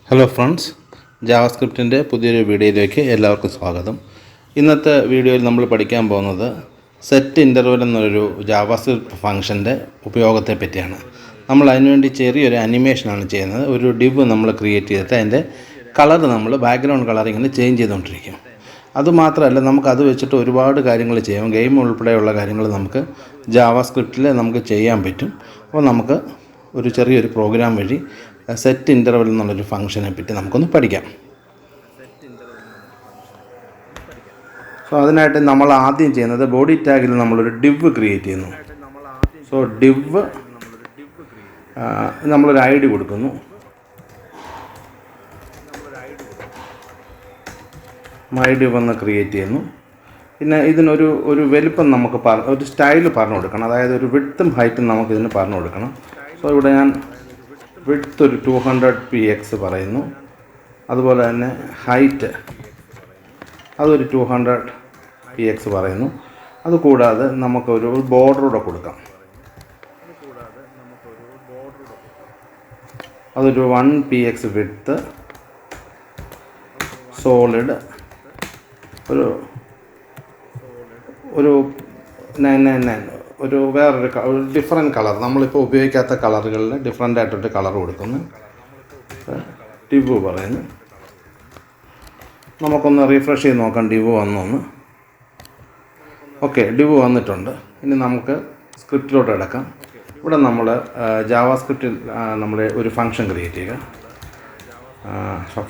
Hello friends, ജാവാസ്ക്രിപ്റ്റിൻ്റെ പുതിയൊരു വീഡിയോയിലേക്ക് എല്ലാവർക്കും സ്വാഗതം. ഇന്നത്തെ വീഡിയോയിൽ നമ്മൾ പഠിക്കാൻ പോകുന്നത് സെറ്റ് ഇൻ്റർവൽ എന്നൊരു ജാവാസ്ക്രിപ്റ്റ് ഫംഗ്ഷൻ്റെ ഉപയോഗത്തെ പറ്റിയാണ്. നമ്മൾ അതിനുവേണ്ടി ചെറിയൊരു അനിമേഷനാണ് ചെയ്യുന്നത്. ഒരു ഡിവ് നമ്മൾ ക്രിയേറ്റ് ചെയ്തിട്ട് അതിൻ്റെ കളർ നമ്മൾ ബാക്ക്ഗ്രൗണ്ട് കളർ ഇങ്ങനെ ചേഞ്ച് ചെയ്തുകൊണ്ടിരിക്കും. അതുമാത്രമല്ല, നമുക്കത് വെച്ചിട്ട് ഒരുപാട് കാര്യങ്ങൾ ചെയ്യാം. ഗെയിം ഉൾപ്പെടെയുള്ള കാര്യങ്ങൾ നമുക്ക് ജാവാസ്ക്രിപ്റ്റിൽ നമുക്ക് ചെയ്യാൻ പറ്റും. അപ്പോൾ നമുക്ക് ഒരു ചെറിയൊരു പ്രോഗ്രാം വഴി സെറ്റ് ഇൻ്റർവൽ എന്നുള്ളൊരു ഫംഗ്ഷനെ പറ്റി നമുക്കൊന്ന് പഠിക്കാം. സോ അതിനായിട്ട് നമ്മൾ ആദ്യം ചെയ്യുന്നത് ബോഡി ടാഗിൽ നമ്മളൊരു ഡിവ് ക്രിയേറ്റ് ചെയ്യുന്നു. സോ ഡിവ് നമ്മളൊരു ഐ ഡി കൊടുക്കുന്നു. myDiv എന്ന് ക്രിയേറ്റ് ചെയ്യുന്നു. പിന്നെ ഇതിനൊരു വലിപ്പം നമുക്ക് ഒരു സ്റ്റൈൽ പറഞ്ഞു കൊടുക്കണം. അതായത് ഒരു വിഡ്ത്തും ഹൈറ്റും നമുക്കിതിന് പറഞ്ഞു കൊടുക്കണം. സോ ഇവിടെ ഞാൻ വിഡ്ത്ത് ഒരു 200 px പറയുന്നു. അതുപോലെ തന്നെ ഹൈറ്റ് അതൊരു 200 px പറയുന്നു. അതുകൂടാതെ നമുക്കൊരു ബോർഡറൂടെ കൊടുക്കാം. അതൊരു 1 px വിഡ്ത്ത്, സോളിഡ് ഒരു 999 ഒരു വേറൊരു ഡിഫറെൻറ്റ് കളർ, നമ്മളിപ്പോൾ ഉപയോഗിക്കാത്ത കളറുകളിൽ ഡിഫറെൻ്റ് ആയിട്ടൊരു കളർ കൊടുക്കുന്നു. ഡിവ് പറയുന്നു. നമുക്കൊന്ന് റീഫ്രഷ് ചെയ്ത് നോക്കാം ഡിവ് വന്നൊന്ന്. ഓക്കെ, ഡിവ് വന്നിട്ടുണ്ട്. ഇനി നമുക്ക് സ്ക്രിപ്റ്റിലോട്ട് എടുക്കാം. ഇവിടെ നമ്മൾ ജാവാസ്ക്രിപ്റ്റിൽ നമ്മൾ ഒരു ഫംഗ്ഷൻ ക്രിയേറ്റ് ചെയ്യുക.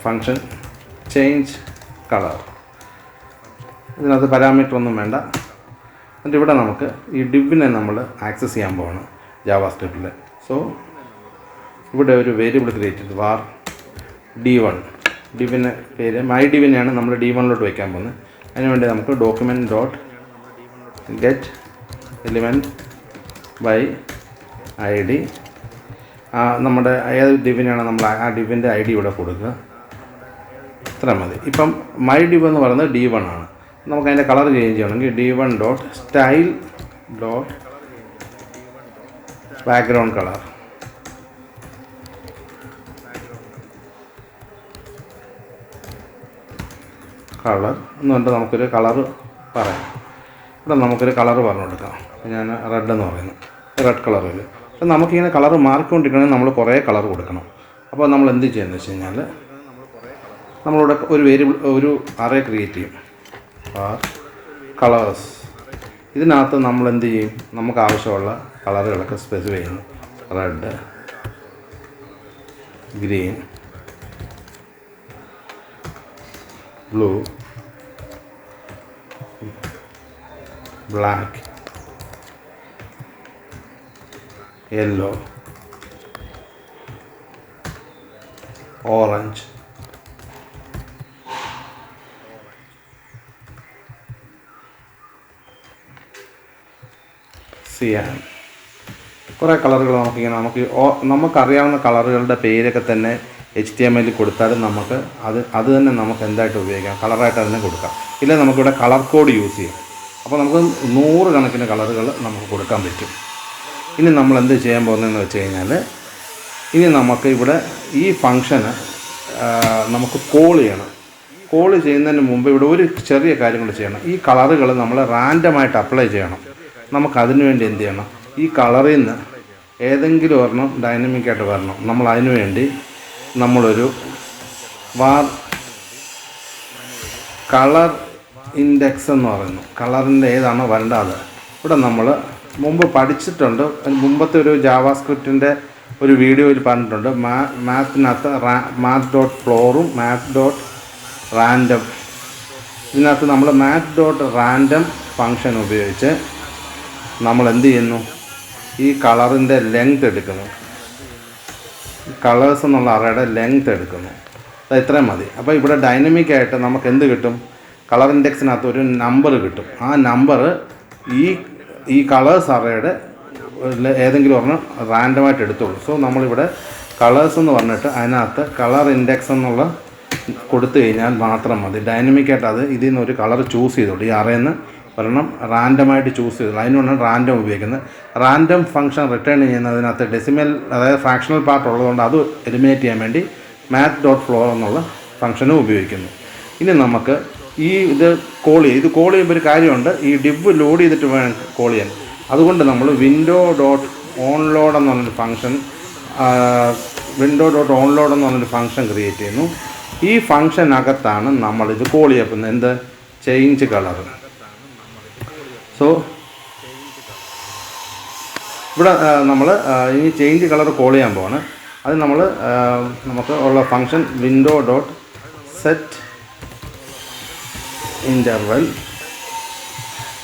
Function changeColor. ഇതിനകത്ത് പാരാമീറ്റർ ഒന്നും വേണ്ട. എന്നിട്ട് ഇവിടെ നമുക്ക് ഈ ഡിവിനെ നമ്മൾ ആക്സസ് ചെയ്യാൻ പോവാണ് ജാവാസ്ക്രിപ്റ്റിൽ. സോ ഇവിടെ ഒരു വേരിയബിൾ ക്രിയേറ്റ് ചെയ്ത് var d1. ഡിവിൻ്റെ പേര് myDiviനെയാണ് നമ്മൾ d1ലോട്ട് വയ്ക്കാൻ പോകുന്നത്. അതിനുവേണ്ടി നമുക്ക് document.getElementById നമ്മുടെ ഏത് ഡിവിനാണ് നമ്മൾ ആ ഡിവിൻ്റെ ഐ ഡി ഇവിടെ കൊടുക്കുക. ഇത്ര മതി. ഇപ്പം myDiv എന്ന് പറയുന്നത് d1 ആണ്. നമുക്ക് അതിൻ്റെ കളർ ചേഞ്ച് ചെയ്യണമെങ്കിൽ d1.style.background color എന്നുകൊണ്ട് നമുക്കൊരു കളർ പറയാം. ഇവിടെ നമുക്കൊരു കളർ പറഞ്ഞു കൊടുക്കാം. ഞാൻ റെഡ് എന്ന് പറയുന്നു, റെഡ് കളറിൽ. അപ്പം നമുക്കിങ്ങനെ കളർ മാറിക്കൊണ്ടിരിക്കണമെങ്കിൽ നമ്മൾ കുറേ കളർ കൊടുക്കണം. അപ്പോൾ നമ്മൾ എന്ത് ചെയ്യുന്നത് വെച്ച് കഴിഞ്ഞാൽ നമ്മളിവിടെ ഒരു വേരിയബിൾ ഒരു അറേ ക്രിയേറ്റ് ചെയ്യും, കളേഴ്സ്. ഇതിനകത്ത് നമ്മൾ എന്ത് ചെയ്യും, നമുക്ക് ആവശ്യമുള്ള കളറുകളൊക്കെ സ്പെസിഫൈ ചെയ്യുന്നു. Red, green, blue, black, yellow, orange, cyan. കുറേ കളറുകൾ നമുക്കറിയാവുന്ന കളറുകളുടെ പേരൊക്കെ തന്നെ HTML കൊടുത്താലും നമുക്ക് അത് തന്നെ നമുക്ക് എന്തായിട്ട് ഉപയോഗിക്കാം, കളറായിട്ട് അതിനെ കൊടുക്കാം. ഇല്ലെങ്കിൽ നമുക്കിവിടെ കളർ കോഡ് യൂസ് ചെയ്യാം. അപ്പോൾ നമുക്ക് 100 കണക്കിന് കളറുകൾ നമുക്ക് കൊടുക്കാൻ പറ്റും. ഇനി നമ്മൾ എന്ത് ചെയ്യാൻ പോകുന്നതെന്ന് വെച്ച് കഴിഞ്ഞാൽ, ഇനി നമുക്ക് ഇവിടെ ഈ ഫംഗ്ഷന് നമുക്ക് കോൾ ചെയ്യണം. കോൾ ചെയ്യുന്നതിന് മുമ്പ് ഇവിടെ ഒരു ചെറിയ കാര്യം കൂടി ചെയ്യണം. ഈ കളറുകൾ നമ്മൾ റാൻഡമായിട്ട് അപ്ലൈ ചെയ്യണം. നമുക്കതിനു വേണ്ടി എന്ത് ചെയ്യണം, ഈ കളറിൽ നിന്ന് ഏതെങ്കിലും ഒരെണ്ണം ഡൈനമിക്കായിട്ട് വരണം. നമ്മൾ അതിനു വേണ്ടി നമ്മളൊരു var colorIndex എന്ന് പറയുന്നു. കളറിൻ്റെ ഏതാണോ വരേണ്ടത് ഇവിടെ നമ്മൾ മുമ്പ് പഠിച്ചിട്ടുണ്ട്. മുമ്പത്തെ ഒരു ജാവാസ്ക്രിപ്റ്റിൻ്റെ ഒരു വീഡിയോയിൽ പറഞ്ഞിട്ടുണ്ട്. മാത്തിനകത്ത് Math.floorഉം Math.random. ഇതിനകത്ത് നമ്മൾ Math.random ഫംഗ്ഷൻ ഉപയോഗിച്ച് നമ്മൾ എന്ത് ചെയ്യുന്നു, ഈ കളറിൻ്റെ ലെങ്ത് എടുക്കുന്നു. കളേഴ്സ് എന്നുള്ള അറയുടെ ലെങ്ത് എടുക്കുന്നു. അത് ഇത്രയും മതി. അപ്പോൾ ഇവിടെ ഡൈനമിക്കായിട്ട് നമുക്ക് എന്ത് കിട്ടും, കളർ ഇൻഡെക്സിനകത്ത് ഒരു നമ്പർ കിട്ടും. ആ നമ്പർ ഈ കളേഴ്സ് അറയുടെ ഏതെങ്കിലും ഒരെണ്ണം റാൻഡമായിട്ട് എടുത്തോളൂ. സോ നമ്മളിവിടെ കളേഴ്സ് എന്ന് പറഞ്ഞിട്ട് അതിനകത്ത് കളർ ഇൻഡെക്സ് എന്നുള്ള കൊടുത്തു കഴിഞ്ഞാൽ മാത്രം മതി. ഡൈനമിക്കായിട്ട് അത് ഇതിൽ നിന്ന് ഒരു കളർ ചൂസ് ചെയ്തോളൂ. ഈ അറയിൽ നിന്ന് ഒരെണ്ണം റാൻഡമായിട്ട് ചൂസ് ചെയ്തോളൂ. അതിനുകൊണ്ടാണ് റാൻഡം ഉപയോഗിക്കുന്നത്. റാൻഡം ഫംഗ്ഷൻ റിട്ടേൺ ചെയ്യുന്നതിനകത്ത് ഡെസിമൽ, അതായത് ഫ്രാക്ഷണൽ പാർട്ട് ഉള്ളതുകൊണ്ട് അത് എലിമിനേറ്റ് ചെയ്യാൻ വേണ്ടി Math.floor എന്നുള്ള ഫംഗ്ഷനും ഉപയോഗിക്കുന്നു. ഇനി നമുക്ക് ഇത് കോൾ ചെയ്യുമ്പോൾ ഒരു കാര്യമുണ്ട്, ഈ div ലോഡ് ചെയ്തിട്ട് വേണം കോൾ ചെയ്യാൻ. അതുകൊണ്ട് നമ്മൾ window.onload എന്ന് പറഞ്ഞൊരു ഫംഗ്ഷൻ ക്രിയേറ്റ് ചെയ്യുന്നു. ഈ ഫംഗ്ഷനകത്താണ് നമ്മളിത് കോൾ ചെയ്യപ്പെടുന്നത്. എന്ത്? Change colour. സോ ഇവിടെ നമ്മൾ ഇനി ചേഞ്ച് കളർ കോൾ ചെയ്യാൻ പോവാണ്. അത് നമുക്ക് ഉള്ള ഫംഗ്ഷൻ window.setInterval.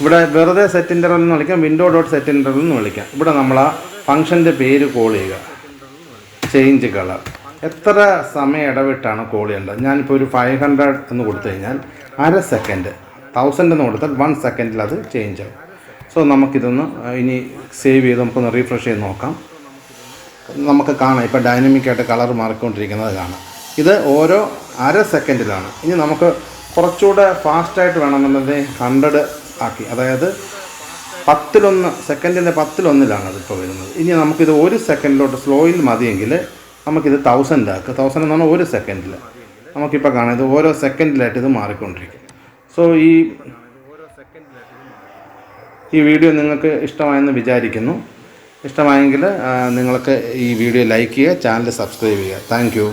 ഇവിടെ വെറുതെ SetInterval എന്ന് വിളിക്കാം, window.setInterval എന്ന് വിളിക്കാം. ഇവിടെ നമ്മൾ ആ ഫംഗ്ഷൻ്റെ പേര് കോൾ ചെയ്യുക, ചേഞ്ച് കളർ. എത്ര സമയം ഇടവിട്ടാണ് കോൾ ചെയ്യേണ്ടത്? ഞാനിപ്പോൾ ഒരു 500 എന്ന് കൊടുത്തു കഴിഞ്ഞാൽ അര സെക്കൻഡ്, 1000 എന്ന് കൊടുത്താൽ 1 സെക്കൻഡിൽ അത് ചേഞ്ച് ആവും. സോ നമുക്കിതൊന്ന് ഇനി സേവ് ചെയ്ത് നമുക്കൊന്ന് റീഫ്രഷ് ചെയ്ത് നോക്കാം. നമുക്ക് കാണാം ഇപ്പോൾ ഡൈനാമിക്കായിട്ട് കളർ മാറിക്കൊണ്ടിരിക്കുന്നത് കാണാം. ഇത് ഓരോ അര സെക്കൻഡിലാണ്. ഇനി നമുക്ക് കുറച്ചുകൂടെ ഫാസ്റ്റായിട്ട് വേണമെന്നുണ്ടെങ്കിൽ 100 ആക്കി, അതായത് 10 സെക്കൻഡിൻ്റെ 10 അതിപ്പോൾ വരുന്നത്. ഇനി നമുക്കിത് 1 സെക്കൻഡിലോട്ട് സ്ലോയിൽ മതിയെങ്കിൽ നമുക്കിത് 1000 ആക്കുക. 1000 എന്ന് പറഞ്ഞാൽ 1 സെക്കൻഡിൽ. നമുക്കിപ്പോൾ കാണാം ഇത് ഓരോ സെക്കൻഡിലായിട്ട് ഇത് മാറിക്കൊണ്ടിരിക്കും. സോ ഈ വീഡിയോ നിങ്ങൾക്ക് ഇഷ്ടമായെന്ന് വിചാരിക്കുന്നു. ഇഷ്ടമായെങ്കിൽ നിങ്ങൾക്ക് ഈ വീഡിയോ ലൈക്ക് ചെയ്യുക, ചാനൽ സബ്സ്ക്രൈബ് ചെയ്യുക. Thank you.